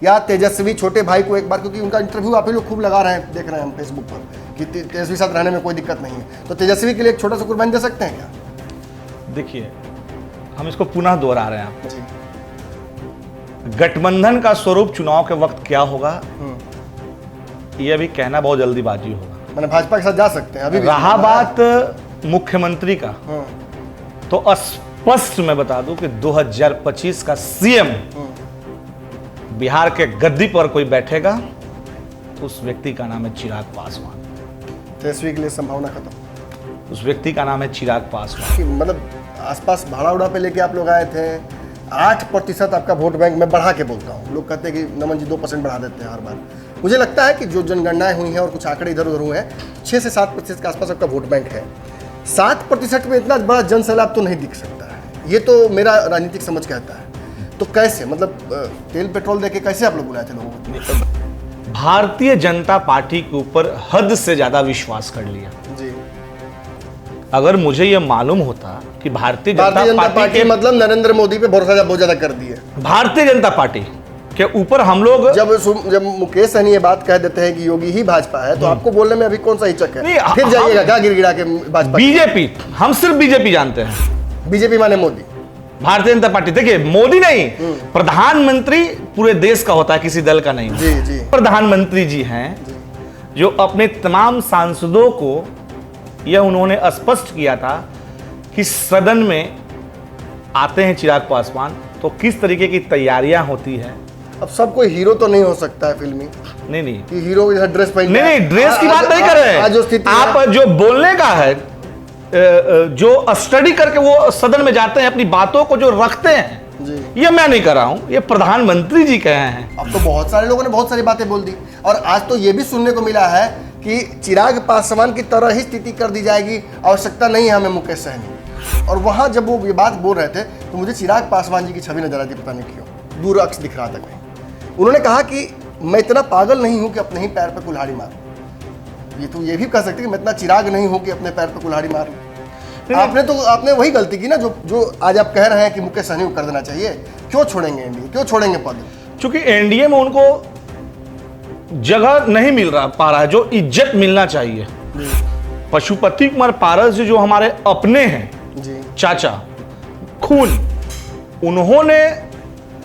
या तेजस्वी छोटे भाई को एक बार, क्योंकि उनका इंटरव्यू आप ही लोग खूब लगा रहे हैं, देख रहे हैं हम फेसबुक पर कि तेजस्वी साथ रहने में कोई दिक्कत नहीं है, तो तेजस्वी के लिए एक छोटा सा कुर्बानी दे सकते हैं क्या? देखिए, हम इसको पुनः दोहरा रहे हैं। जी। गठबंधन का स्वरूप चुनाव के वक्त क्या होगा, ये अभी कहना बहुत जल्दीबाजी होगा। मैंने भाजपा के साथ जा सकते हैं अभी भी। रहा बात मुख्यमंत्री का, तो स्पष्ट मैं बता दूं कि 2025 का सीएम बिहार के गद्दी पर कोई बैठेगा तो उस व्यक्ति का नाम है चिराग पासवान। तेजस्वी के लिए संभावना खत्म। उस व्यक्ति का नाम है चिराग पासवान। कि मतलब आसपास भाड़ा उड़ा पे लेके आप लोग आए थे, 8% आपका वोट बैंक में बढ़ा के बोलता हूँ। लोग कहते हैं कि नमन जी 2% बढ़ा देते हैं हर बार। मुझे लगता है कि जो जनगणनाएं हुई हैं और कुछ आंकड़े इधर उधर हुए हैं, 6 से 7% के आसपास आपका वोट बैंक है। 7% में इतना बड़ा जन सैलाब तो नहीं दिख सकता है, ये तो मेरा राजनीतिक समझ कहता है। तो कैसे, मतलब तेल पेट्रोल देके कैसे आप लोग बुलाए थे लोगों को? भारतीय जनता पार्टी के ऊपर हद से ज्यादा विश्वास कर लिया जी। अगर मुझे यह मालूम होता कि भारतीय जनता पार्टी के मतलब नरेंद्र मोदी पे भरोसा बहुत ज्यादा कर दिए, भारतीय जनता पार्टी के ऊपर हम लोग, जब मुकेश सहनी ये बात कह देते हैं कि योगी ही भाजपा है, तो आपको बोलने में अभी कौन सा हिचक है? फिर जाइएगा क्या गिड़गिड़ा के भाजपा? बीजेपी, हम सिर्फ बीजेपी जानते हैं। बीजेपी माने मोदी, भारतीय जनता पार्टी। देखिए, मोदी नहीं, प्रधानमंत्री पूरे देश का होता है, किसी दल का नहीं। जी जी। प्रधानमंत्री जी हैं जो अपने तमाम सांसदों को यह उन्होंने स्पष्ट किया था कि सदन में आते हैं चिराग पासवान तो किस तरीके की तैयारियां होती है। अब सब कोई हीरो तो नहीं हो सकता है फिल्मी। नहीं कि हीरो जैसा ड्रेस पहन, नहीं, ड्रेस की बात नहीं कर रहे हैं आप। जो बोलने का है, जो स्टडी करके वो सदन में जाते हैं, अपनी बातों को जो रखते हैं जी। ये मैं नहीं कर रहा हूं, ये प्रधानमंत्री जी कहे हैं। अब तो बहुत सारे लोगों ने बहुत सारी बातें बोल दी, और आज तो ये भी सुनने को मिला है कि चिराग पासवान की तरह ही स्थिति कर दी जाएगी, आवश्यकता नहीं है हमें मुकेश सहनी। और वहां जब वो ये बात बोल रहे थे तो मुझे चिराग पासवान जी की छवि नजर आती, पता नहीं क्यों, दूर अक्स दिख रहा था कहीं। उन्होंने कहा कि मैं इतना पागल नहीं हूं कि अपने ही पैर पर कुल्हाड़ी मारूं। ये तो ये भी कह सकते कि मैं इतना चिराग नहीं हूं कि अपने पैर पर कुल्हाड़ी मारूं। आपने वही गलती की ना जो आज आप कह रहे हैं कि मुकेश सहनी को कर देना चाहिए। क्यों छोड़ेंगे एनडीए, क्यों छोड़ेंगे पद? क्योंकि एनडीए में उनको जगह नहीं मिल पा रहा है जो इज्जत मिलना चाहिए। पशुपति कुमार पारस जो हमारे अपने हैं जी, चाचा खून, उन्होंने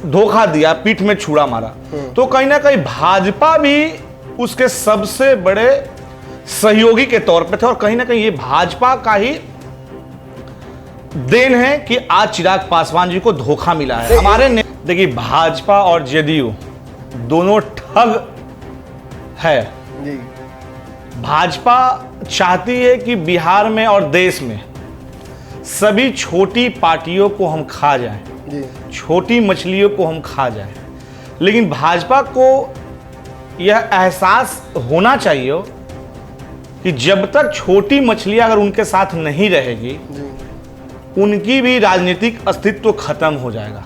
धोखा दिया, पीठ में छुरा मारा, तो कहीं ना कहीं भाजपा भी उसके सबसे बड़े सहयोगी के तौर पे थे, और कहीं ना कहीं ये भाजपा का ही देन है कि आज चिराग पासवान जी को धोखा मिला है। हमारे देखिए, भाजपा और जेडीयू दोनों ठग है जी। भाजपा चाहती है कि बिहार में और देश में सभी छोटी पार्टियों को हम खा जाएं जी। छोटी मछलियों को हम खा जाएं, लेकिन भाजपा को यह एहसास होना चाहिए कि जब तक छोटी मछलियां अगर उनके साथ नहीं रहेगी जी, उनकी भी राजनीतिक अस्तित्व खत्म हो जाएगा।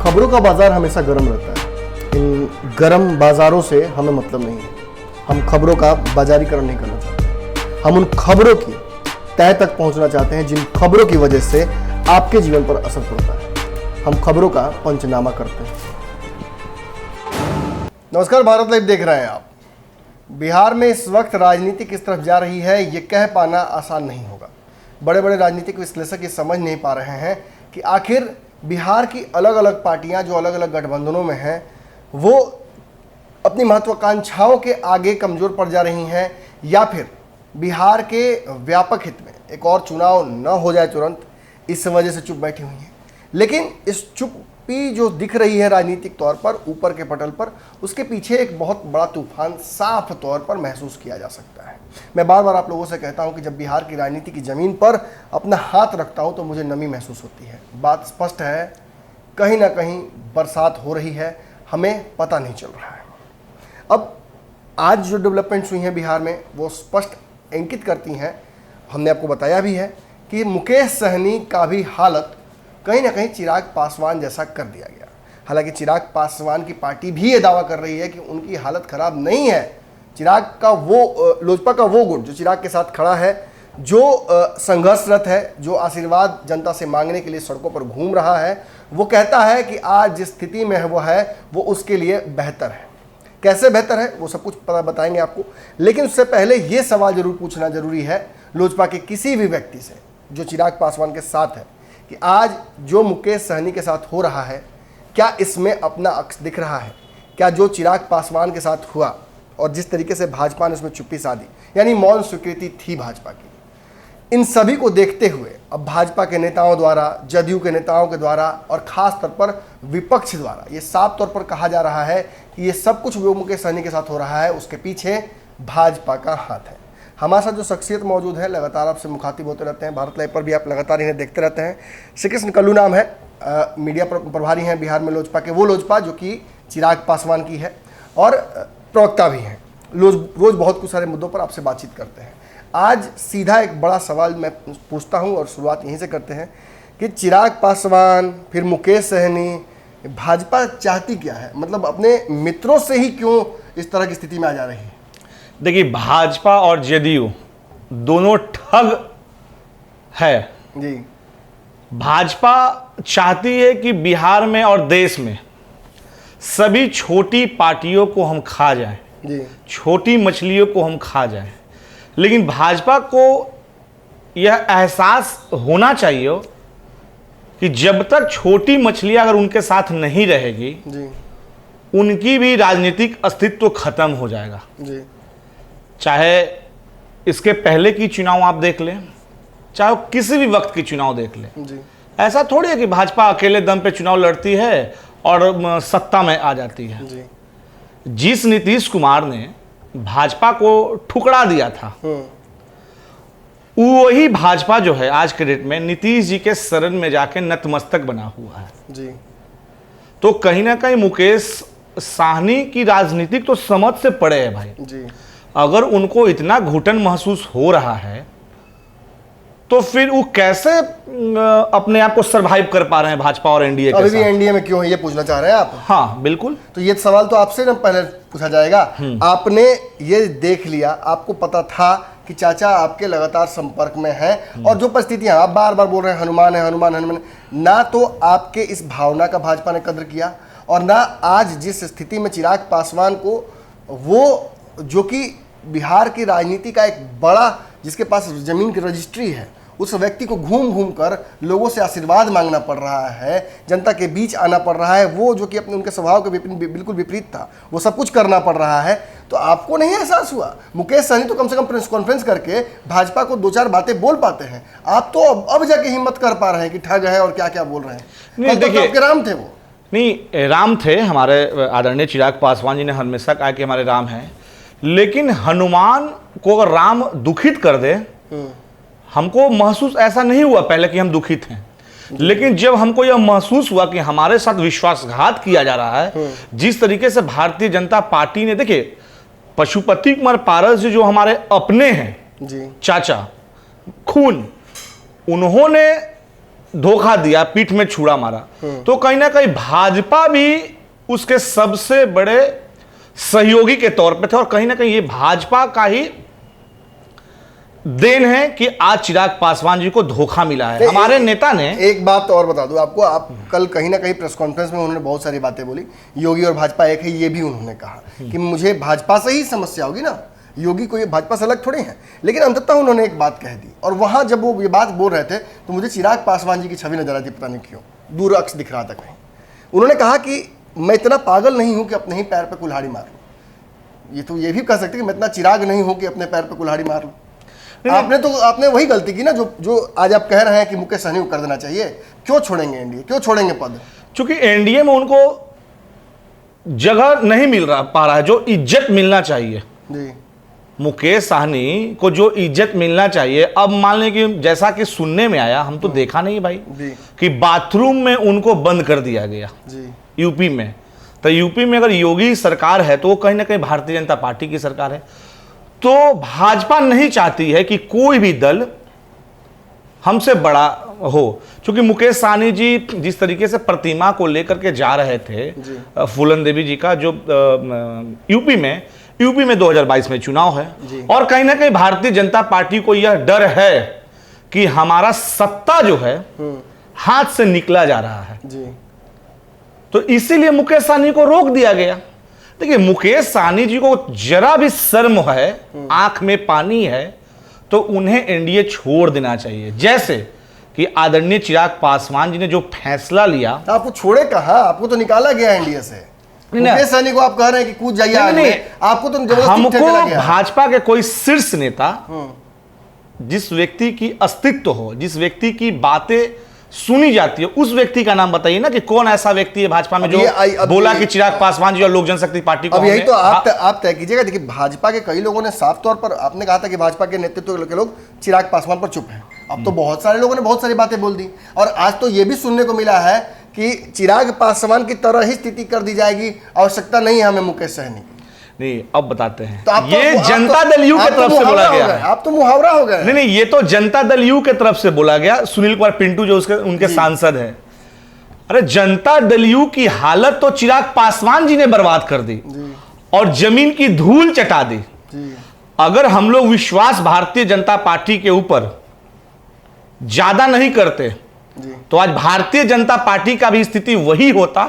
खबरों का बाजार हमेशा गर्म रहता है। इन गर्म बाजारों से हमें मतलब नहीं है। हम खबरों का बाजारीकरण नहीं करना चाहते। हम उन खबरों की तह तक पहुंचना चाहते हैं जिन खबरों की वजह से आपके जीवन पर असर पड़ता है। हम खबरों का पंचनामा करते हैं। नमस्कार, भारत लाइव देख रहे हैं आप। बिहार में इस वक्त राजनीति किस तरफ जा रही है ये कह पाना आसान नहीं होगा। बड़े बड़े राजनीतिक विश्लेषक ये समझ नहीं पा रहे हैं कि आखिर बिहार की अलग अलग पार्टियां जो अलग अलग गठबंधनों में हैं, वो अपनी महत्वाकांक्षाओं के आगे कमज़ोर पड़ जा रही हैं, या फिर बिहार के व्यापक हित में एक और चुनाव न हो जाए तुरंत, इस वजह से चुप बैठी हुई हैं। लेकिन इस चुप्पी जो दिख रही है राजनीतिक तौर पर ऊपर के पटल पर, उसके पीछे एक बहुत बड़ा तूफान साफ तौर पर महसूस किया जा सकता है। मैं बार बार आप लोगों से कहता हूं कि जब बिहार की राजनीति की ज़मीन पर अपना हाथ रखता हूं तो मुझे नमी महसूस होती है। बात स्पष्ट है, कहीं ना कहीं बरसात हो रही है, हमें पता नहीं चल रहा है। अब आज जो डेवलपमेंट्स हुई हैं बिहार में वो स्पष्ट इंगित करती हैं, हमने आपको बताया भी है कि मुकेश सहनी का भी हालत कहीं ना कहीं चिराग पासवान जैसा कर दिया गया। हालांकि चिराग पासवान की पार्टी भी ये दावा कर रही है कि उनकी हालत खराब नहीं है। चिराग का वो लोजपा का वो गुट जो चिराग के साथ खड़ा है, जो संघर्षरत है, जो आशीर्वाद जनता से मांगने के लिए सड़कों पर घूम रहा है, वो कहता है कि आज जिस स्थिति में है वो उसके लिए बेहतर है। कैसे बेहतर है वो सब कुछ पता बताएंगे आपको, लेकिन उससे पहले ये सवाल जरूर पूछना जरूरी है लोजपा के किसी भी व्यक्ति से जो चिराग पासवान के साथ है कि आज जो मुकेश सहनी के साथ हो रहा है, क्या इसमें अपना अक्स दिख रहा है? क्या जो चिराग पासवान के साथ हुआ और जिस तरीके से भाजपा ने उसमें चुप्पी साधी, यानी मौन स्वीकृति थी भाजपा की, इन सभी को देखते हुए अब भाजपा के नेताओं द्वारा, जदयू के नेताओं के द्वारा और खास तौर पर विपक्ष द्वारा ये साफ तौर पर कहा जा रहा है कि ये सब कुछ जो मुकेश सहनी के साथ हो रहा है उसके पीछे भाजपा का हाथ है। हमारे साथ जो शख्सियत मौजूद है, लगातार आपसे मुखातिब होते रहते हैं, भारत लाइव पर भी आप लगातार इन्हें देखते रहते हैं। श्री कृष्ण कल्लू नाम है, मीडिया प्रभारी हैं बिहार में लोजपा के, वो लोजपा जो कि चिराग पासवान की है और प्रवक्ता भी हैं। रोज बहुत कुछ सारे मुद्दों पर आपसे बातचीत करते हैं। आज सीधा एक बड़ा सवाल मैं पूछता हूं और शुरुआत यहीं से करते हैं कि चिराग पासवान फिर मुकेश सहनी, भाजपा चाहती क्या है? मतलब अपने मित्रों से ही क्यों इस तरह की स्थिति में आ जा रही है? देखिए, भाजपा और जदयू दोनों ठग है जी। भाजपा चाहती है कि बिहार में और देश में सभी छोटी पार्टियों को हम खा जाएं, जी। छोटी मछलियों को हम खा जाएं। लेकिन भाजपा को यह एहसास होना चाहिए कि जब तक छोटी मछलियां अगर उनके साथ नहीं रहेगी, जी। उनकी भी राजनीतिक अस्तित्व खत्म हो जाएगा। जी। चाहे इसके पहले की चुनाव आप देख लें, चाहे किसी भी वक्त की चुनाव देख लें, जी। ऐसा थोड़ी है कि भाजपा अकेले दम पे चुनाव लड़ती है और सत्ता में आ जाती है। जी। जिस नीतीश कुमार ने भाजपा को ठुकरा दिया था, वही भाजपा जो है आज के डेट में नीतीश जी के शरण में जाके नतमस्तक बना हुआ है। जी। तो कहीं ना कहीं मुकेश साहनी की राजनीतिक तो समझ से पड़े है भाई। जी। अगर उनको इतना घुटन महसूस हो रहा है तो फिर वो कैसे अपने आप को सरवाइव कर पा रहे हैं भाजपा और एनडीए के साथ? अभी भी एनडीए में क्यों है ये पूछना चाह रहे हैं आप? हाँ बिल्कुल। तो ये सवाल तो आपसे ना पहले पूछा जाएगा। आपने ये देख लिया, आपको पता था कि चाचा आपके लगातार संपर्क में हैं और जो परिस्थितियां आप बार बार बोल रहे हैं हनुमान है हनुमान हनुमान, ना तो आपके इस भावना का भाजपा ने कद्र किया और ना आज जिस स्थिति में चिराग पासवान को, वो जो कि बिहार की राजनीति का एक बड़ा, जिसके पास जमीन की रजिस्ट्री है, उस व्यक्ति को घूम घूम कर लोगों से आशीर्वाद मांगना पड़ रहा है, जनता के बीच आना पड़ रहा है, वो जो कि अपने उनके स्वभाव के बिल्कुल विपरीत था, वो सब कुछ करना पड़ रहा है। तो आपको नहीं एहसास हुआ? मुकेश सहनी तो कम से कम प्रेस कॉन्फ्रेंस करके भाजपा को दो चार बातें बोल पाते हैं, आप तो अब जाके हिम्मत कर पा रहे हैं कि ठग है और क्या क्या बोल रहे हैं। नहीं देखिए, आपके राम थे वो? नहीं, राम थे हमारे आदरणीय चिराग पासवान जी ने हमेशा कहा कि हमारे राम हैं, लेकिन हनुमान को अगर राम दुखित कर दे, हमको महसूस ऐसा नहीं हुआ पहले कि हम दुखित हैं, लेकिन जब हमको यह महसूस हुआ कि हमारे साथ विश्वासघात किया जा रहा है, जिस तरीके से भारतीय जनता पार्टी ने, देखिए पशुपति कुमार पारस जी जो हमारे अपने हैं जी, चाचा खून, उन्होंने धोखा दिया, पीठ में छुरा मारा, तो कहीं ना कहीं भाजपा भी उसके सबसे बड़े सहयोगी के तौर पे थे और कहीं ना कहीं ये भाजपा का ही देन है कि आज चिराग पासवान जी को धोखा मिला है। हमारे नेता ने एक बात और बता दूं आपको, आप कल कहीं ना कहीं प्रेस कॉन्फ्रेंस में उन्होंने बहुत सारी बातें बोली, योगी और भाजपा एक है, ये भी उन्होंने कहा कि मुझे भाजपा से ही समस्या होगी ना, योगी को ये भाजपा से अलग थोड़े हैं। लेकिन अंततः उन्होंने एक बात कह दी और वहां जब वो ये बात बोल रहे थे तो मुझे चिराग पासवान जी की छवि नजर आती, पता नहीं क्यों दूर अक्स दिख रहा था कहीं। उन्होंने कहा कि मैं इतना पागल नहीं हूं कि अपने ही पैर पर कुल्हाड़ी मार लूं। ये तो ये भी कह सकते कि मैं इतना चिराग नहीं हूं कि अपने पैर पर कुल्हाड़ी मार लूं। आपने वही गलती की ना जो आज आप कह रहे हैं कि मुकेश सहनी को कर देना चाहिए। क्यों छोड़ेंगे एनडीए, क्यों छोड़ेंगे पद? क्योंकि एनडीए में उनको जगह नहीं मिल पा रहा है जो इज्जत मिलना चाहिए जी। मुकेश सहनी को जो इज्जत मिलना चाहिए। अब मान लें कि जैसा कि सुनने में आया, हम तो देखा नहीं भाई, जी। कि बाथरूम में उनको बंद कर दिया गया जी। यूपी में, तो यूपी में अगर योगी सरकार है तो वो कहीं ना कहीं भारतीय जनता पार्टी की सरकार है। तो भाजपा नहीं चाहती है कि कोई भी दल हमसे बड़ा हो, क्योंकि मुकेश सहनी जी जिस तरीके से प्रतिमा को लेकर के जा रहे थे, फूलन देवी जी का जो यूपी में 2022 में चुनाव है, और कहीं ना कहीं भारतीय जनता पार्टी को यह डर है कि हमारा सत्ता जो है हाथ से निकला जा रहा है जी। तो इसीलिए मुकेश सहनी को रोक दिया गया। देखिए, मुकेश सहनी जी को जरा भी शर्म है, आंख में पानी है, तो उन्हें एनडीए छोड़ देना चाहिए। जैसे कि आदरणीय चिराग पासवान जी ने जो फैसला लिया। आपको छोड़े कहां, आपको तो निकाला गया एनडीए से। मुकेश सहनी को आप कह रहे हैं कि कूद जाइए आग में, आपको तो जबरदस्ती हमको ठेकेला गया। भाजपा के कोई शीर्ष नेता, जिस व्यक्ति की अस्तित्व हो, जिस व्यक्ति की बातें सुनी जाती है, उस व्यक्ति का नाम बताइए ना कि कौन ऐसा व्यक्ति है भाजपा में जो बोला कि चिराग पासवान जी और लोक जनशक्ति पार्टी को। अब यही तो आप तय कीजिएगा। देखिए, भाजपा के कई लोगों ने साफ तौर पर, आपने कहा था कि भाजपा के नेतृत्व के लोग चिराग पासवान पर चुप हैं। अब तो बहुत सारे लोगों ने बहुत सारी बातें बोल दी, और आज तो ये भी सुनने को मिला है कि चिराग पासवान की तरह ही स्थिति कर दी जाएगी, आवश्यकता नहीं है हमें मुकेश सहनी की। नहीं, अब बताते हैं। तो ये जनता दल यू की तरफ से बोला गया है। आप तो मुहावरा हो गए। नहीं, ये तो जनता दल यू की तरफ से बोला गया। सुनील कुमार पिंटू जो उनके सांसद हैं, अरे जनता दल यू की हालत तो चिराग पासवान जी ने बर्बाद कर दी और जमीन की धूल चटा दी। अगर हम लोग विश्वास भारतीय जनता पार्टी के ऊपर ज्यादा नहीं करते तो आज भारतीय जनता पार्टी का भी स्थिति वही होता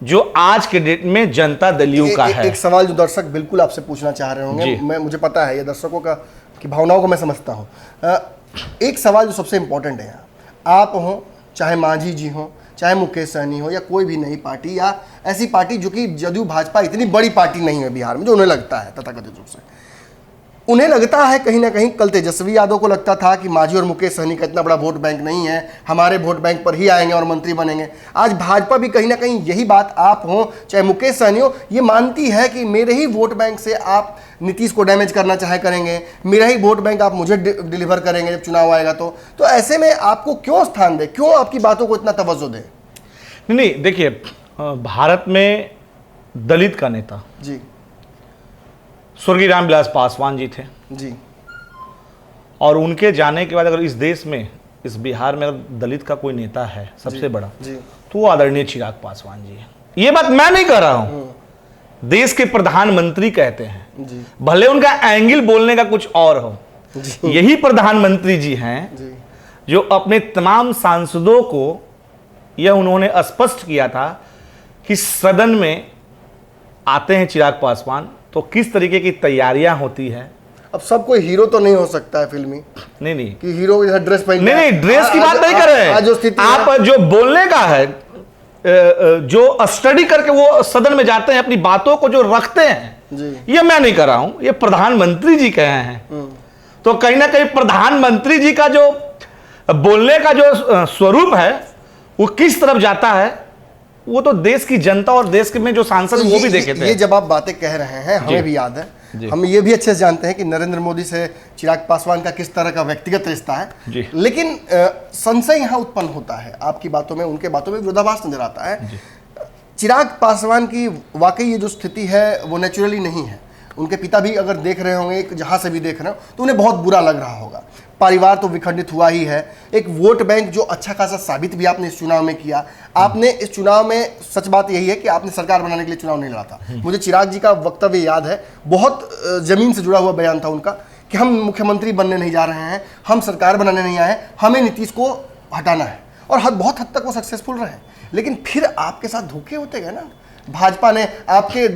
जो आज के डेट में जनता दल यू का है। एक सवाल जो दर्शक बिल्कुल आपसे पूछना चाह रहे होंगे, मुझे पता है ये दर्शकों की भावनाओं को मैं समझता हूं। एक सवाल जो सबसे इंपॉर्टेंट है, आप हो, चाहे मांझी जी हो, चाहे मुकेश सहनी हो, या कोई भी नई पार्टी या ऐसी पार्टी जो कि जदयू भाजपा इतनी बड़ी पार्टी नहीं है बिहार में, जो उन्हें लगता है तथाकथित रूप से, उन्हें लगता है कहीं ना कहीं, कल तेजस्वी यादव को लगता था कि मांझी और मुकेश सहनी का इतना बड़ा वोट बैंक नहीं है, हमारे वोट बैंक पर ही आएंगे और मंत्री बनेंगे। आज भाजपा भी कहीं ना कहीं, यही बात आप हो चाहे मुकेश सहनी हो, ये मानती है कि मेरे ही वोट बैंक से आप नीतीश को डैमेज करना चाहे करेंगे, मेरा ही वोट बैंक आप मुझे डिलीवर करेंगे जब चुनाव आएगा। तो ऐसे में आपको क्यों स्थान दे, क्यों आपकी बातों को इतना तवज्जो दे? नहीं, देखिए, भारत में दलित का नेता जी स्वर्गीय रामविलास पासवान जी थे जी, और उनके जाने के बाद अगर इस देश में, इस बिहार में अगर दलित का कोई नेता है सबसे बड़ा जी, तो वो आदरणीय चिराग पासवान जी है। ये बात मैं नहीं कह रहा हूं, देश के प्रधानमंत्री कहते हैं जी। भले उनका एंगल बोलने का कुछ और हो, यही प्रधानमंत्री जी हैं जो अपने तमाम सांसदों को यह उन्होंने स्पष्ट किया था कि सदन में आते हैं चिराग पासवान तो किस तरीके की तैयारियां होती है। अब सब कोई हीरो तो नहीं हो सकता है फिल्मी, नहीं कि हीरो जैसा ड्रेस पहन, नहीं, ड्रेस की बात नहीं कर रहे हैं आप, जो बोलने का है, जो स्टडी करके वो सदन में जाते हैं, अपनी बातों को जो रखते हैं, ये मैं नहीं कर रहा हूं, ये प्रधानमंत्री जी कहे हैं। तो कहीं ना कहीं प्रधानमंत्री जी का जो बोलने का जो स्वरूप है वो किस तरफ जाता है, वो तो देश की जनता और देश के में जो सांसद वो भी देखे थे। ये जब आप बातें कह रहे हैं, हमें भी याद है, हम ये भी अच्छे से जानते हैं कि नरेंद्र मोदी से चिराग पासवान का किस तरह का व्यक्तिगत रिश्ता है, लेकिन संशय यहाँ उत्पन्न होता है आपकी बातों में, उनके बातों में विरोधाभास नजर आता है। चिराग पासवान की वाकई ये जो स्थिति है वो नेचुरली नहीं है। उनके पिता भी अगर देख रहे होंगे, जहाँ से भी देख रहे हो, तो उन्हें बहुत बुरा लग रहा होगा। परिवार तो विखंडित हुआ ही है, एक वोट बैंक जो अच्छा खासा साबित भी आपने इस चुनाव में किया। आपने इस चुनाव में, सच बात यही है कि आपने सरकार बनाने के लिए चुनाव नहीं लड़ा था। मुझे चिराग जी का वक्तव्य याद है, बहुत जमीन से जुड़ा हुआ बयान था उनका कि हम मुख्यमंत्री बनने नहीं जा रहे हैं, हम सरकार बनाने नहीं आए, हमें नीतीश को हटाना है, और बहुत हद तक वो सक्सेसफुल रहे। लेकिन फिर आपके साथ धोखे होते गए ना, भाजपा ने आपके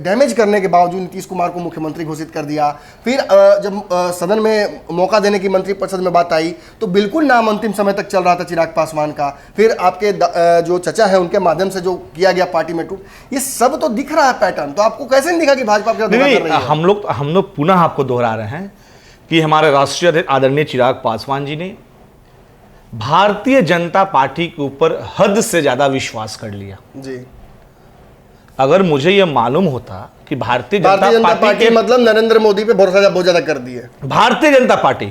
डैमेज करने के बावजूद नीतीश कुमार को मुख्यमंत्री घोषित कर दिया। फिर जब सदन में मौका देने की मंत्रिपरिषद में बात आई तो बिल्कुल नाम अंतिम समय तक चल रहा था चिराग पासवान का। फिर आपके जो चचा है उनके माध्यम से जो किया गया पार्टी में टूट, ये सब तो दिख रहा है पैटर्न। तो आपको कैसे नहीं दिखा कि भाजपा कर रही है? हम लोग पुनः आपको दोहरा रहे हैं कि हमारे राष्ट्रीय अध्यक्ष आदरणीय चिराग पासवान जी ने भारतीय जनता पार्टी के ऊपर हद से ज्यादा विश्वास कर लिया जी। अगर मुझे यह मालूम होता कि भारतीय जनता पार्टी के मतलब नरेंद्र मोदी पे भरोसा बहुत ज्यादा कर दिए, भारतीय जनता पार्टी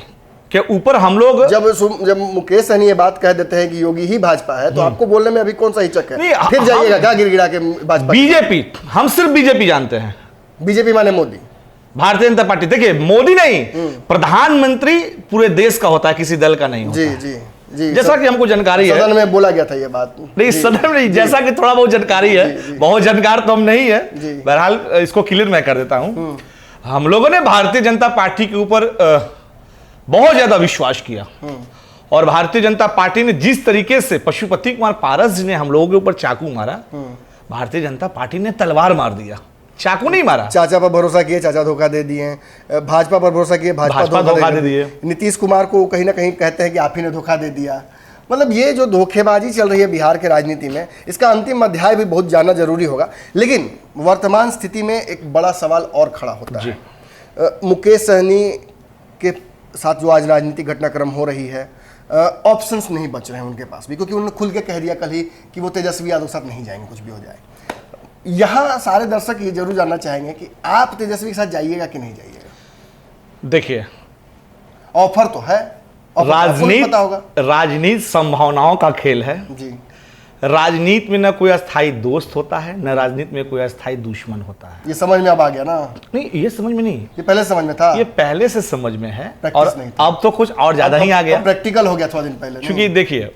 के ऊपर हम लोग जब मुकेश सहनी ये बात कह देते हैं कि योगी ही भाजपा है, तो आपको बोलने में अभी कौन सा हिचक है? नहीं, फिर जाइएगा क्या गिड़गिड़ा के भाजपा? बीजेपी, हम सिर्फ बीजेपी जानते हैं। बीजेपी माने मोदी, भारतीय जनता पार्टी। देखिए, मोदी नहीं, प्रधानमंत्री पूरे देश का होता है, किसी दल का नहीं होता। जी जी जी, जैसा कि हमको जानकारी है, सदन में बोला गया था ये बात। नहीं सदन में नहीं, जैसा कि थोड़ा बहुत जानकारी है, बहुत जानकार तो हम नहीं है, बहरहाल इसको क्लियर मैं कर देता हूं। हम लोगों ने भारतीय जनता पार्टी के ऊपर बहुत ज्यादा विश्वास किया, और भारतीय जनता पार्टी ने जिस तरीके से पशुपति कुमार पारस जी ने हम लोगों के ऊपर चाकू मारा, भारतीय जनता पार्टी ने तलवार मार दिया, चाकू नहीं मारा। चाचा पर भरोसा किए, चाचा धोखा दे दिए। भाजपा पर भरोसा किए, भाजपा धोखा दे दिए। नीतीश कुमार को कहीं ना कहीं कहते हैं कि आप ही ने धोखा दे दिया। मतलब ये जो धोखेबाजी चल रही है बिहार के राजनीति में, इसका अंतिम अध्याय भी बहुत जानना जरूरी होगा। लेकिन वर्तमान स्थिति में एक बड़ा सवाल और खड़ा होता है। मुकेश सहनी के साथ जो आज राजनीतिक घटनाक्रम हो रही है, ऑप्शंस नहीं बच रहे हैं उनके पास भी, क्योंकि उन्होंने खुल के कह दिया कल ही कि वो तेजस्वी यादव साथ नहीं जाएंगे, कुछ भी हो जाए। यहाँ सारे दर्शक ये जरूर जानना चाहेंगे कि आप तेजस्वी के साथ जाइएगा कि नहीं जाइएगा। देखिए, ऑफर तो है, राजनीति संभावनाओं का खेल है जी। राजनीति में न कोई अस्थाई दोस्त होता है, न राजनीति में कोई अस्थाई दुश्मन होता है। ये समझ में अब आ गया ना? नहीं, ये समझ में नहीं, ये पहले समझ में था। ये पहले से समझ में है, और नहीं था। अब तो कुछ और ज्यादा ही आ गया, प्रैक्टिकल हो गया थोड़ा दिन पहले। क्योंकि देखिए,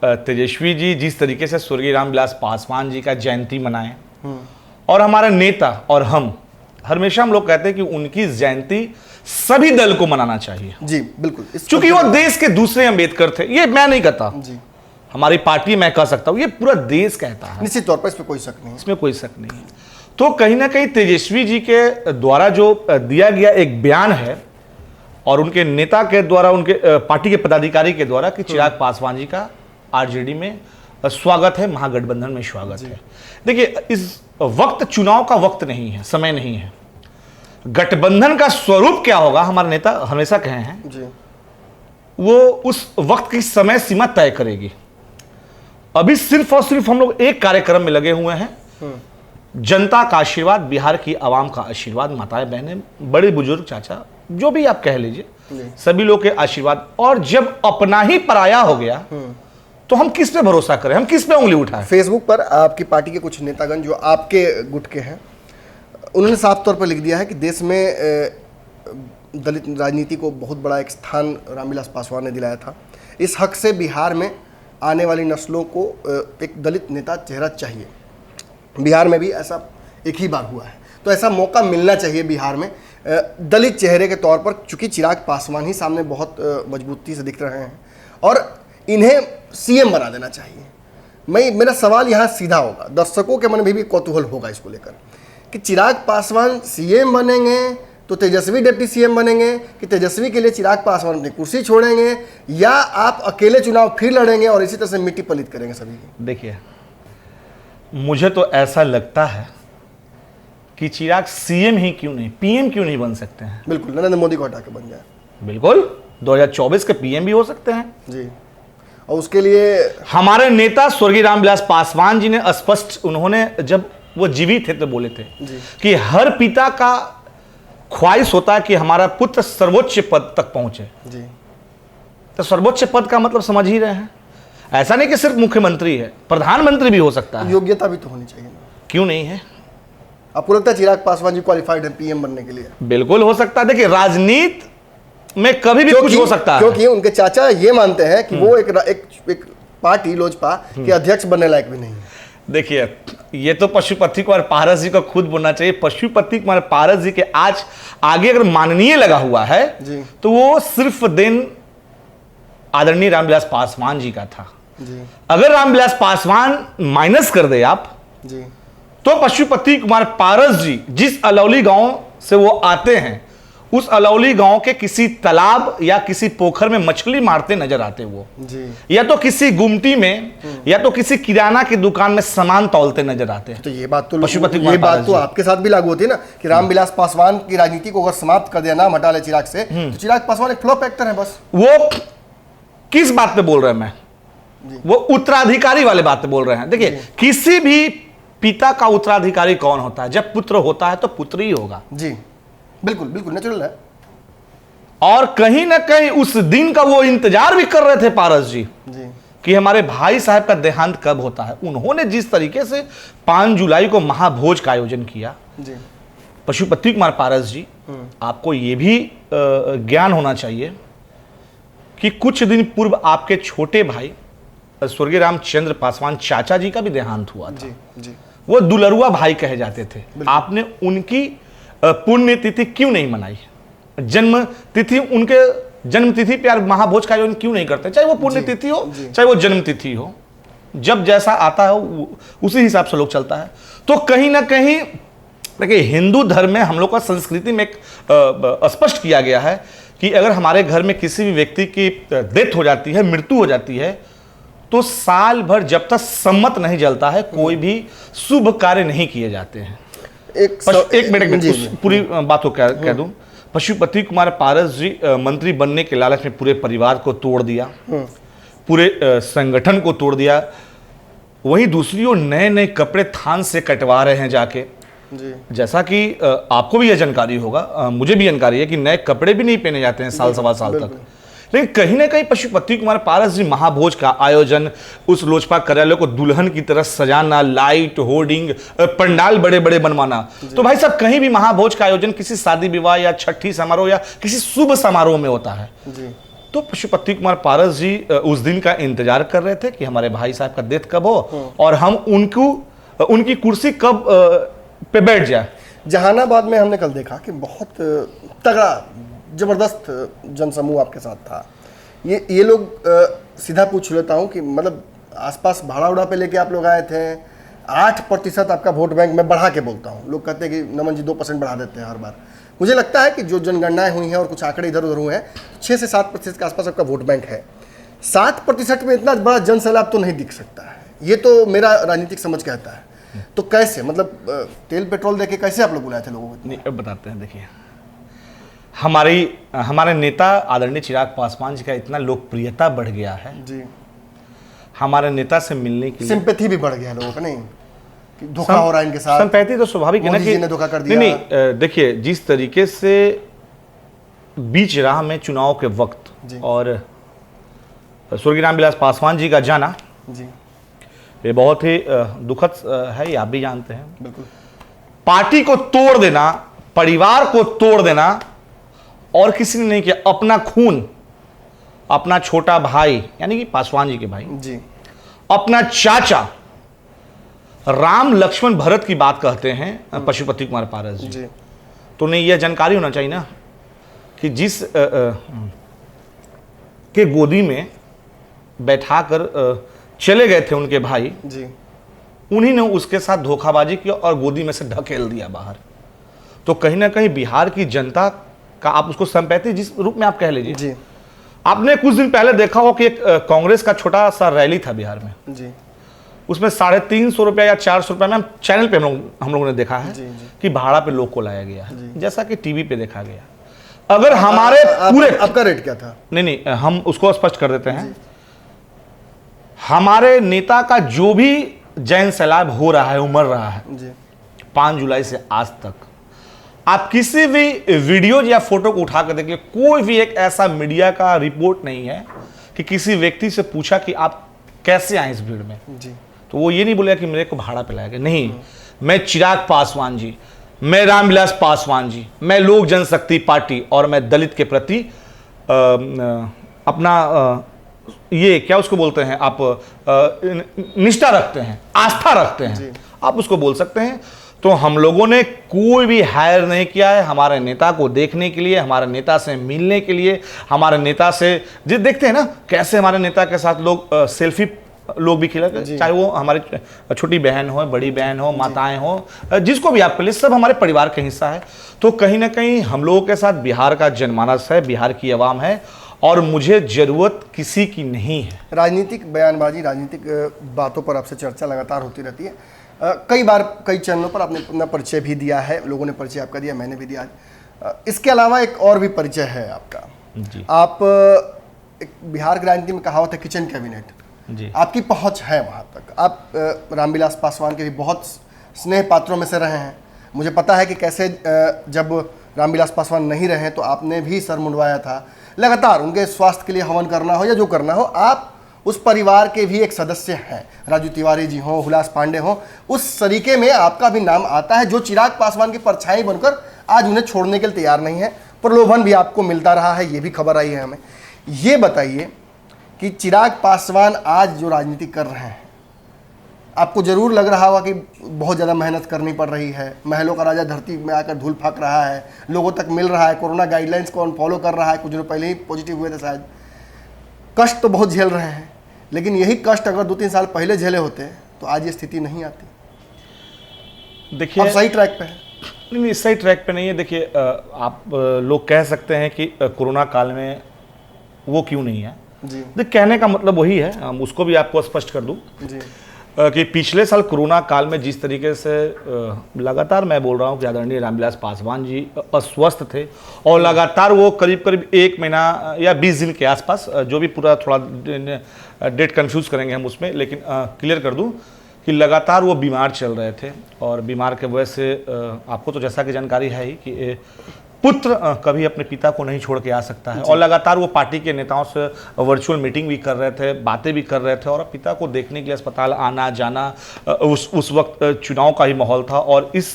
तेजस्वी जी जिस तरीके से स्वर्गीय रामविलास पासवान जी का जयंती मनाए, और हमारे नेता और हम हमेशा हम लोग कहते हैं कि उनकी जयंती सभी दल को मनाना चाहिए। जी बिल्कुल, क्योंकि वो देश के दूसरे अंबेडकर थे। ये मैं नहीं कहता जी, हमारी पार्टी मैं कह सकता हूं, ये पूरा देश कहता है। निश्चित तौर पर इसमें कोई शक नहीं, इसमें कोई शक नहीं है। तो कहीं ना कहीं तेजस्वी जी के द्वारा जो दिया गया एक बयान है, और उनके नेता के द्वारा, उनके पार्टी के पदाधिकारी के द्वारा, कि चिराग पासवान जी का आरजेडी में स्वागत है, महागठबंधन में स्वागत है। देखिए, इस वक्त चुनाव का वक्त नहीं है, समय नहीं है। गठबंधन का स्वरूप क्या होगा, हमारे नेता हमेशा कहे हैं जी, वो उस वक्त की समय सीमा तय करेगी। अभी सिर्फ और सिर्फ हम लोग एक कार्यक्रम में लगे हुए हैं, जनता का आशीर्वाद, बिहार की आवाम का आशीर्वाद, माताएं बहनें, बड़े बुजुर्ग, चाचा, जो भी आप कह लीजिए, सभी लोग के आशीर्वाद। और जब अपना ही पराया हो गया, तो हम किस पे भरोसा करें, हम किस पे उंगली उठाएं? फेसबुक पर आपकी पार्टी के कुछ नेतागण जो आपके गुट के हैं, उन्होंने साफ तौर पर लिख दिया है कि देश में दलित राजनीति को बहुत बड़ा एक स्थान रामविलास पासवान ने दिलाया था। इस हक से बिहार में आने वाली नस्लों को एक दलित नेता चेहरा चाहिए। बिहार में भी ऐसा एक ही बार हुआ है, तो ऐसा मौका मिलना चाहिए बिहार में दलित चेहरे के तौर पर, चूँकि चिराग पासवान ही सामने बहुत मजबूती से दिख रहे हैं, और इन्हें सीएम बना देना चाहिए। मेरा सवाल यहाँ सीधा होगा, दर्शकों के मन में भी कौतूहल होगा इसको लेकर, कि चिराग पासवान सीएम बनेंगे तो तेजस्वी डिप्टी सीएम बनेंगे, कि तेजस्वी के लिए चिराग पासवान अपनी कुर्सी छोड़ेंगे, या आप अकेले चुनाव फिर लड़ेंगे और इसी तरह से मिट्टी पलित करेंगे सभी की? देखिए, मुझे तो ऐसा लगता है कि चिराग सीएम ही क्यों नहीं, पीएम क्यों नहीं बन सकते हैं? बिल्कुल, नरेंद्र मोदी को हटा के बन जाए। बिल्कुल, 2024 के पीएम भी हो सकते हैं जी। और उसके लिए हमारे नेता स्वर्गीय रामविलास पासवान जी ने स्पष्ट, उन्होंने जब वो जीवित थे तो बोले थे कि हर पिता का ख्वाहिश होता है कि हमारा पुत्र सर्वोच्च पद तक पहुंचे जी। तो सर्वोच्च पद का मतलब समझ ही रहे हैं, ऐसा नहीं कि सिर्फ मुख्यमंत्री है, प्रधानमंत्री भी हो सकता है। योग्यता भी तो होनी चाहिए ना? क्यों नहीं है? आपको लगता है चिराग पासवान जी क्वालिफाइड है पीएम बनने के लिए? बिल्कुल हो सकता है। देखिए, राजनीति में कभी भी कुछ हो सकता है, क्योंकि उनके चाचा ये मानते हैं कि वो एक पार्टी लोजपा के अध्यक्ष बनने लायक भी नहीं है। देखिए, ये तो पशुपति कुमार पारस जी को खुद बोलना चाहिए। पशुपति कुमार पारस जी के आज आगे अगर माननीय लगा हुआ है जी, तो वो सिर्फ दिन आदरणीय रामविलास पासवान जी का था जी। अगर रामविलास पासवान माइनस कर दे आप जी, तो पशुपति कुमार पारस जी जिस अलौली गांव से वो आते हैं, उस अलौली गांव के किसी तालाब या किसी पोखर में मछली मारते नजर आते वो जी, या तो किसी गुमटी में, या तो किसी किराना की दुकान में सामान तौलते नजर आते हैं। तो ये बात तो आपके साथ भी लागू होती है ना, कि रामविलास पासवान की राजनीति को अगर समाप्त कर दिया, नाम हटा ले चिराग से, तो चिराग पासवान एक फ्लॉप एक्टर है बस। वो किस बात पे बोल रहे हैं मैं? वो उत्तराधिकारी वाले बात पे बोल रहे हैं। देखिए, किसी भी पिता का उत्तराधिकारी कौन होता है? जब पुत्र होता है तो पुत्र ही होगा जी। बिल्कुल बिल्कुल नेचुरल है। और कहीं ना कहीं उस दिन का वो इंतजार भी कर रहे थे पारस जी कि हमारे भाई साहब का देहांत कब होता है। उन्होंने जिस तरीके से 5 जुलाई को महाभोज का आयोजन किया, पशुपति कुमार पारस जी, आपको ये भी ज्ञान होना चाहिए कि कुछ दिन पूर्व आपके छोटे भाई स्वर्गीय रामचंद्र पासवान चाचा जी का भी देहांत हुआ था। वो दुलरुआ भाई कहे जाते थे। आपने उनकी पुण्यतिथि क्यों नहीं मनाई? जन्म तिथि, उनके जन्म तिथि पे यार महाभोज का आयोजन क्यों नहीं करते? चाहे वो पुण्यतिथि हो चाहे वो जन्म तिथि हो, जब जैसा आता है उसी हिसाब से लोग चलता है। तो कहीं ना कहीं देखिए, हिंदू धर्म में हम लोग का संस्कृति में एक स्पष्ट किया गया है कि अगर हमारे घर में किसी भी व्यक्ति की डेथ हो जाती है, मृत्यु हो जाती है, तो साल भर जब तक सम्मत नहीं जलता है कोई भी शुभ कार्य नहीं किए जाते हैं। एक मिनट पूरी बात को कह दूं। पशुपति कुमार पारस जी मंत्री बनने के लालच में पूरे परिवार को तोड़ दिया, पूरे संगठन को तोड़ दिया। वहीं दूसरी ओर नए नए कपड़े थान से कटवा रहे हैं जाके। जैसा कि आपको भी यह जानकारी होगा, मुझे भी जानकारी है कि नए कपड़े भी नहीं पहने जाते हैं साल सवा साल तक। लेकिन कहीं ना कहीं पशुपति कुमार पारस जी महाभोज का आयोजन, उस लोजपा कार्यालय को दुल्हन की तरह सजाना, लाइट, होर्डिंग, पंडाल बड़े बड़े बनवाना, तो भाई साहब कहीं भी महाभोज का आयोजन किसी शादी विवाह या छठी समारोह या किसी शुभ समारोह में होता है। तो पशुपति कुमार पारस जी उस दिन का इंतजार कर रहे थे कि हमारे भाई साहब का डेथ कब हो और हम उनकी कुर्सी कब पे बैठ जाए। जहानाबाद में हमने कल देखा कि बहुत तगड़ा जबरदस्त जनसमूह आपके साथ था। ये लोग सीधा पूछ लेता हूँ कि मतलब आसपास भाड़ा उड़ा पे लेके आप लोग आए थे। 8% आपका वोट बैंक में बढ़ा के बोलता हूँ। लोग कहते हैं कि नमन जी 2% बढ़ा देते हैं हर बार। मुझे लगता है कि जो जनगणनाएं हुई हैं और कुछ आंकड़े इधर उधर हुए हैं, 6 से 7% के आसपास आपका वोट बैंक है। 7% में इतना बड़ा जन सैलाब तो नहीं दिख सकता है। ये तो मेरा राजनीतिक समझ कहता है। तो कैसे, मतलब तेल पेट्रोल देके कैसे आप लोग बुलाए थे लोगों को? नहीं, अब बताते हैं। देखिए, हमारे नेता आदरणीय चिराग पासवान जी का इतना लोकप्रियता बढ़ गया है जी, हमारे नेता से मिलने की सिंपैथी भी बढ़ गया लोगों का। नहीं कि धोखा हो रहा है इनके साथ, सिंपैथी तो स्वाभाविक है ना कि धोखा कर दिया। नहीं, देखिए, जिस तरीके से बीच राह में चुनाव के वक्त और स्वर्गीय रामविलास पासवान जी का जाना जी, ये बहुत ही दुखद है, ये आप भी जानते हैं। बिल्कुल। पार्टी को तोड़ देना, परिवार को तोड़ देना, और किसी ने नहीं किया। अपना खून, अपना छोटा भाई यानी कि पासवान जी के भाई जी, अपना चाचा राम लक्ष्मण भरत की बात कहते हैं पशुपति कुमार पारस जी। तो उन्हें यह जानकारी होना चाहिए ना कि जिस के गोदी में बैठाकर चले गए थे उनके भाई जी, उन्हीं ने उसके साथ धोखाबाजी की और गोदी में से ढकेल दिया बाहर। तो कहीं ना कहीं बिहार की जनता का, आप उसको संपैथी जिस रूप में आप कह लीजिए जी। आपने कुछ दिन पहले देखा हो कि एक कांग्रेस का छोटा सा रैली था बिहार में जी, उसमें 350 रुपया या 400 रुपया में चैनल पे हम लोगों ने देखा है जी, कि भाड़ा पे लोग को लाया गया है, जैसा कि टीवी पे देखा गया। अगर हमारे पूरे, आपका रेट क्या था? नहीं, हम उसको स्पष्ट कर देते हैं। हमारे नेता का जो भी जैन सैलाब हो रहा है, उमड़ रहा है 5 जुलाई से आज तक, आप किसी भी वीडियो या फोटो को उठा कर देखिए, कोई भी एक ऐसा मीडिया का रिपोर्ट नहीं है कि किसी व्यक्ति से पूछा कि आप कैसे आए इस भीड़ में जी। तो वो ये नहीं बोलेगा कि मेरे को भाड़ा पे लाया गया। नहीं, मैं चिराग पासवान जी, मैं रामविलास पासवान जी, मैं लोक जनशक्ति पार्टी और मैं दलित के प्रति अपना ये क्या उसको बोलते हैं आप, निष्ठा रखते हैं, आस्था रखते हैं, आप उसको बोल सकते हैं। तो हम लोगों ने कोई भी हायर नहीं किया है हमारे नेता को देखने के लिए, हमारे नेता से मिलने के लिए, हमारे नेता से जो देखते हैं ना कैसे हमारे नेता के साथ लोग सेल्फी लोग भी खिला, चाहे वो हमारी छोटी बहन हो, बड़ी बहन हो, माताएं हो, जिसको भी आपके लिए, सब हमारे परिवार का हिस्सा है। तो कहीं ना कहीं हम लोगों के साथ बिहार का जनमानस है, बिहार की आवाम है, और मुझे जरूरत किसी की नहीं है। राजनीतिक बयानबाजी, राजनीतिक बातों पर आपसे चर्चा लगातार होती रहती है। कई बार कई चैनलों पर आपने अपना परिचय भी दिया है, लोगों ने परिचय आपका दिया, मैंने भी दिया। इसके अलावा एक और भी परिचय है आपका जी। आप बिहार की राजनीति में कहावत है किचन कैबिनेट जी, आपकी पहुंच है वहां तक। आप रामविलास पासवान के भी बहुत स्नेह पात्रों में से रहे हैं। मुझे पता है कि कैसे जब रामविलास पासवान नहीं रहे तो आपने भी सर मुंडवाया था। लगातार उनके स्वास्थ्य के लिए हवन करना हो या जो करना हो, आप उस परिवार के भी एक सदस्य हैं। राजू तिवारी जी हों, हुलास पांडे हों, उस तरीके में आपका भी नाम आता है, जो चिराग पासवान की परछाई बनकर आज उन्हें छोड़ने के लिए तैयार नहीं है। प्रलोभन भी आपको मिलता रहा है, ये भी खबर आई है हमें। ये बताइए कि चिराग पासवान आज जो राजनीति कर रहे हैं, आपको जरूर लग रहा होगा कि बहुत ज़्यादा मेहनत करनी पड़ रही है, महलों का राजा धरती में आकर धूल फाक रहा है, लोगों तक मिल रहा है, कोरोना गाइडलाइंस को फॉलो कर रहा है, कुछ दिनों पहले ही पॉजिटिव हुए थे शायद। कष्ट तो बहुत झेल रहे हैं, लेकिन यही कष्ट अगर 2-3 साल पहले झेले होते तो आज ये स्थिति नहीं आती। देखिए, आप सही ट्रैक पे हैं। नहीं, सही ट्रैक पे नहीं है। देखिए, आप लोग कह सकते हैं कि कोरोना काल में वो क्यों नहीं है। जी कहने का मतलब वही है, उसको भी आपको स्पष्ट कर दूं जी कि पिछले साल कोरोना काल में जिस तरीके से लगातार मैं बोल रहा हूं कि आदरणीय रामविलास पासवान जी अस्वस्थ थे, और लगातार वो करीब करीब 1 महीना या 20 दिन के आसपास, जो भी पूरा थोड़ा डेट कंफ्यूज करेंगे हम उसमें, लेकिन क्लियर कर दूं कि लगातार वो बीमार चल रहे थे। और बीमार के वजह से आपको तो जैसा कि जानकारी है ही कि पुत्र कभी अपने पिता को नहीं छोड़ के आ सकता है, और लगातार वो पार्टी के नेताओं से वर्चुअल मीटिंग भी कर रहे थे, बातें भी कर रहे थे, और पिता को देखने के लिए अस्पताल आना जाना, उस वक्त चुनाव का ही माहौल था। और इस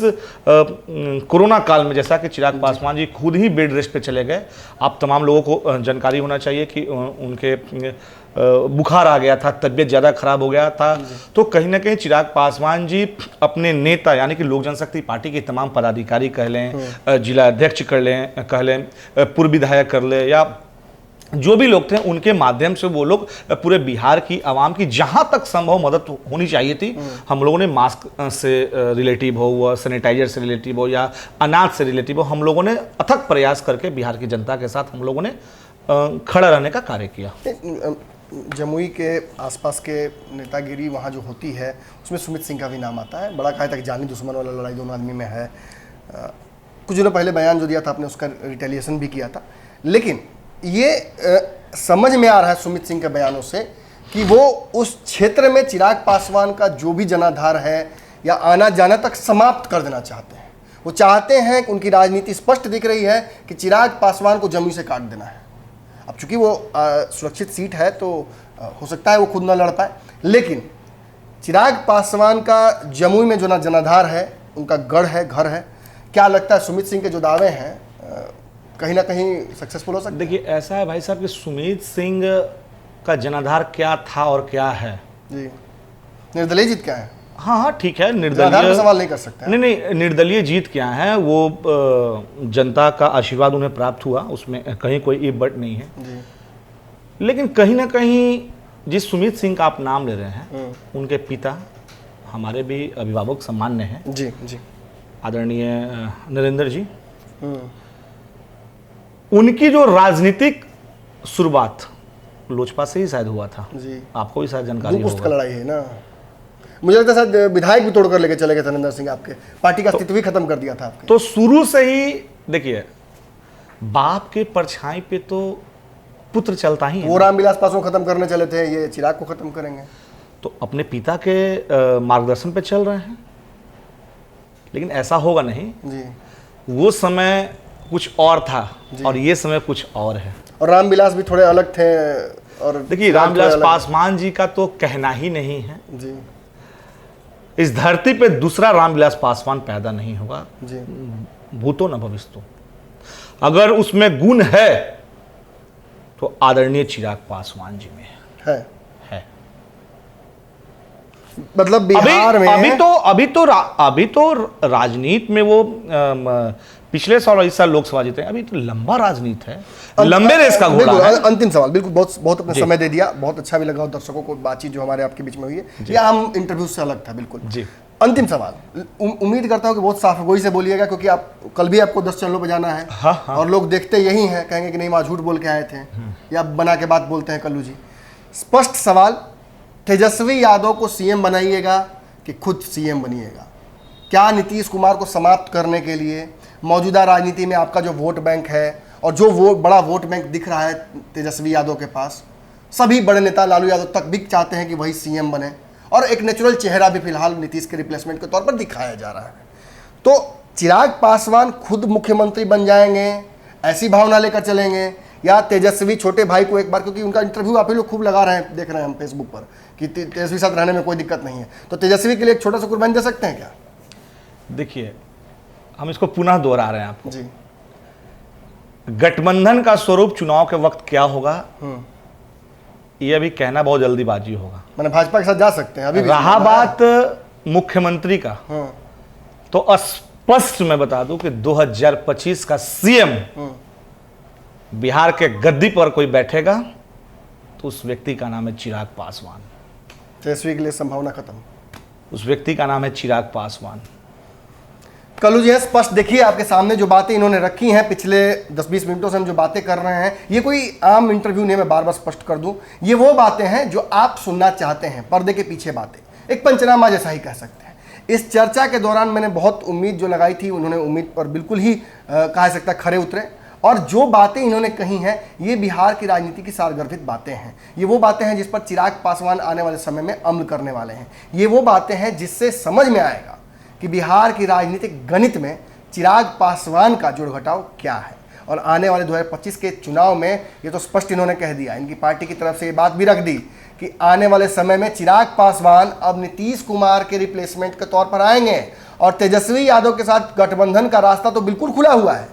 कोरोना काल में जैसा कि चिराग पासवान जी खुद ही बेड रेस्ट पे चले गए, आप तमाम लोगों को जानकारी होना चाहिए कि उनके बुखार आ गया था, तबीयत ज़्यादा खराब हो गया था। तो कहीं ना कहीं चिराग पासवान जी अपने नेता यानी कि लोक जनशक्ति पार्टी के तमाम पदाधिकारी कह लें, जिला अध्यक्ष कह लें, पूर्व विधायक कर ले, या जो भी लोग थे, उनके माध्यम से वो लोग पूरे बिहार की आवाम की जहां तक संभव मदद होनी चाहिए थी, हम लोगों ने मास्क से रिलेटिव हो, सैनिटाइजर से रिलेटिव हो, या अनाज से रिलेटिव हो, हम लोगों ने अथक प्रयास करके बिहार की जनता के साथ हम लोगों ने खड़ा रहने का कार्य किया। जमुई के आसपास के नेतागिरी वहाँ जो होती है, उसमें सुमित सिंह का भी नाम आता है। बड़ा कहा था कि जानी दुश्मन वाला लड़ाई दोनों आदमी में है। कुछ दिनों पहले बयान जो दिया था आपने, उसका रिटेलिएशन भी किया था। लेकिन ये समझ में आ रहा है सुमित सिंह के बयानों से कि वो उस क्षेत्र में चिराग पासवान का जो भी जनाधार है या आना जाना तक समाप्त कर देना चाहते हैं। वो चाहते हैं कि उनकी राजनीति स्पष्ट दिख रही है कि चिराग पासवान को जमुई से काट देना है। अब चूंकि वो सुरक्षित सीट है तो हो सकता है वो खुद ना लड़ पाए, लेकिन चिराग पासवान का जमुई में जो जनाधार है, उनका गढ़ है, घर है। क्या लगता है सुमित सिंह के जो दावे हैं कहीं ना कहीं सक्सेसफुल हो सकते? देखिए, ऐसा है भाई साहब कि सुमित सिंह का जनाधार क्या था और क्या है। जी, निर्दलीय जीत क्या है? हाँ, ठीक है, निर्दलीय सवाल नहीं कर सकते। नहीं, निर्दलीय जीत क्या है, वो जनता का आशीर्वाद उन्हें प्राप्त हुआ, उसमें कहीं कोई इफ बट नहीं है जी। लेकिन कहीं ना कहीं जिस सुमित सिंह का आप नाम ले रहे हैं, उनके पिता हमारे भी अभिभावक सम्मान्य हैं, जी जी, आदरणीय नरेंद्र जी। उनकी जो राजनीतिक शुरुआत लोजपा से ही शायद हुआ था जी। आपको भी शायद जानकारी होगा। का लड़ाई है ना, मुझे लगता है शायद विधायक भी तोड़कर लेके चले गए थे नरेंद्र सिंह, आपके पार्टी का अस्तित्व भी खत्म कर दिया था आपके। तो शुरू से ही देखिए, बाप के परछाई पे तो पुत्र चलता ही है। वो रामविलास पासवान खत्म करने चले थे, ये चिराग को खत्म करेंगे, तो अपने पिता के मार्गदर्शन पे चल रहे हैं। लेकिन ऐसा होगा नहीं जी। वो समय कुछ और था और ये समय कुछ और है। और रामविलास भी थोड़े अलग थे। और देखिए, रामविलास पासवान जी का तो कहना ही नहीं है जी। इस धरती पे दूसरा रामविलास पासवान पैदा नहीं होगा जी। भूतो न भविष्यतो। अगर उसमें गुण है तो आदरणीय चिराग पासवान जी में है। मतलब बिहार में अभी तो राजनीति में वो पिछले साल और इस साल लोकसभा जीते हैं। अभी तो लंबा राजनीति है, लंबे रेस का घोड़ा है। अंतिम सवाल, बिल्कुल बहुत अपने समय दे दिया, बहुत अच्छा भी लगा दर्शकों को बातचीत जो हमारे आपके बीच में हुई है। या हम इंटरव्यू से अलग था बिल्कुल जी। अंतिम सवाल, उम्मीद करता हूँ कि बहुत साफ गोई से बोलिएगा, क्योंकि आप कल भी आपको 10 चैनलों पर जाना है। हाँ। और लोग देखते यही हैं, कहेंगे कि नहीं वहाँ झूठ बोल के आए थे या बना के बात बोलते हैं कल्लू जी। स्पष्ट सवाल, तेजस्वी यादव को सीएम बनाइएगा कि खुद सीएम बनिएगा? क्या नीतीश कुमार को समाप्त करने के लिए मौजूदा राजनीति में आपका जो वोट बैंक है और जो बड़ा वोट बैंक दिख रहा है तेजस्वी यादव के पास, सभी बड़े नेता लालू यादव तक भी चाहते हैं कि वही सीएम बने, और एक नेचुरल चेहरा भी फिलहाल नीतीश के रिप्लेसमेंट के तौर पर दिखाया जा रहा है। तो चिराग पासवान खुद मुख्यमंत्री बन जाएंगे, ऐसी भावना लेकर चलेंगे, या तेजस्वी छोटे भाई को एक बार, क्योंकि उनका इंटरव्यू आप ही लोग खूब लगा रहे हैं, देख रहे हैं हम फेसबुक पर कि तेजस्वी साथ रहने में कोई दिक्कत नहीं है, तो तेजस्वी के लिए एक छोटा सा कुर्बानी दे सकते हैं क्या? देखिए, हम इसको पुनः दोहरा रहे हैं आपको जी। गठबंधन का स्वरूप चुनाव के वक्त क्या होगा ये अभी कहना बहुत जल्दीबाजी होगा। मैंने भाजपा के साथ जा सकते हैं अभी भी। रहा बात मुख्यमंत्री का, तो स्पष्ट मैं बता दूं कि 2025 का सीएम बिहार के गद्दी पर कोई बैठेगा तो उस व्यक्ति का नाम है चिराग पासवान। तेजस्वी के लिए संभावना खत्म। उस व्यक्ति का नाम है चिराग पासवान। कल्लू जी स्पष्ट देखिए आपके सामने जो बातें इन्होंने रखी हैं, पिछले 10-20 मिनटों से हम जो बातें कर रहे हैं, ये कोई आम इंटरव्यू नहीं, मैं बार बार स्पष्ट कर दूं, ये वो बातें हैं जो आप सुनना चाहते हैं, पर्दे के पीछे बातें, एक पंचनामा जैसा ही कह सकते हैं। इस चर्चा के दौरान मैंने बहुत उम्मीद जो लगाई थी, उन्होंने उम्मीद पर बिल्कुल ही कहा सकता है खरे उतरे, और जो बातें इन्होंने कही हैं ये बिहार की राजनीति की सारगर्भित बातें हैं। ये वो बातें हैं जिस पर चिराग पासवान आने वाले समय में अमल करने वाले हैं। ये वो बातें हैं जिससे समझ में आएगा कि बिहार की राजनीतिक गणित में चिराग पासवान का जोड़ घटाव क्या है। और आने वाले 2025 के चुनाव में ये तो स्पष्ट इन्होंने कह दिया, इनकी पार्टी की तरफ से ये बात भी रख दी कि आने वाले समय में चिराग पासवान अब नीतीश कुमार के रिप्लेसमेंट के तौर पर आएंगे, और तेजस्वी यादव के साथ गठबंधन का रास्ता तो बिल्कुल खुला हुआ है,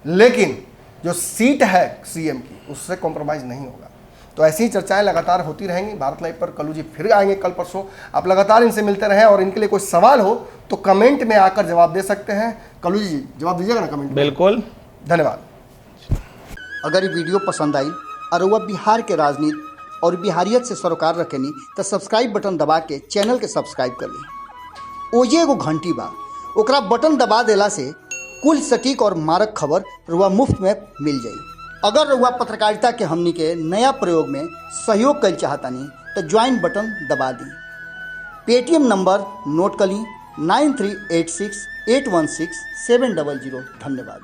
लेकिन जो सीट है सीएम की उससे कॉम्प्रोमाइज़ नहीं होगा। तो ऐसी ही चर्चाएं लगातार होती रहेंगी। भारत लाइव पर कल्लू जी फिर आएंगे कल परसों, आप लगातार इनसे मिलते रहें, और इनके लिए कोई सवाल हो तो कमेंट में आकर जवाब दे सकते हैं। कल्लू जी जवाब दीजिएगा ना कमेंट में? बिल्कुल, धन्यवाद। अगर ये वीडियो पसंद आई और वह बिहार के राजनीति और बिहारियत से सरोकार रखेनी तो सब्सक्राइब बटन दबा के चैनल के सब्सक्राइब कर ली। ओजे एगो घंटी बा, ओकरा बटन दबा देला से कुल सटीक और मारक खबर रुआ मुफ्त में मिल जाई। अगर रुआ पत्रकारिता के हमनी के नया प्रयोग में सहयोग कर चाहतानी तो ज्वाइन बटन दबा दी। पेटीएम नंबर नोट कर ली 9386816700। धन्यवाद।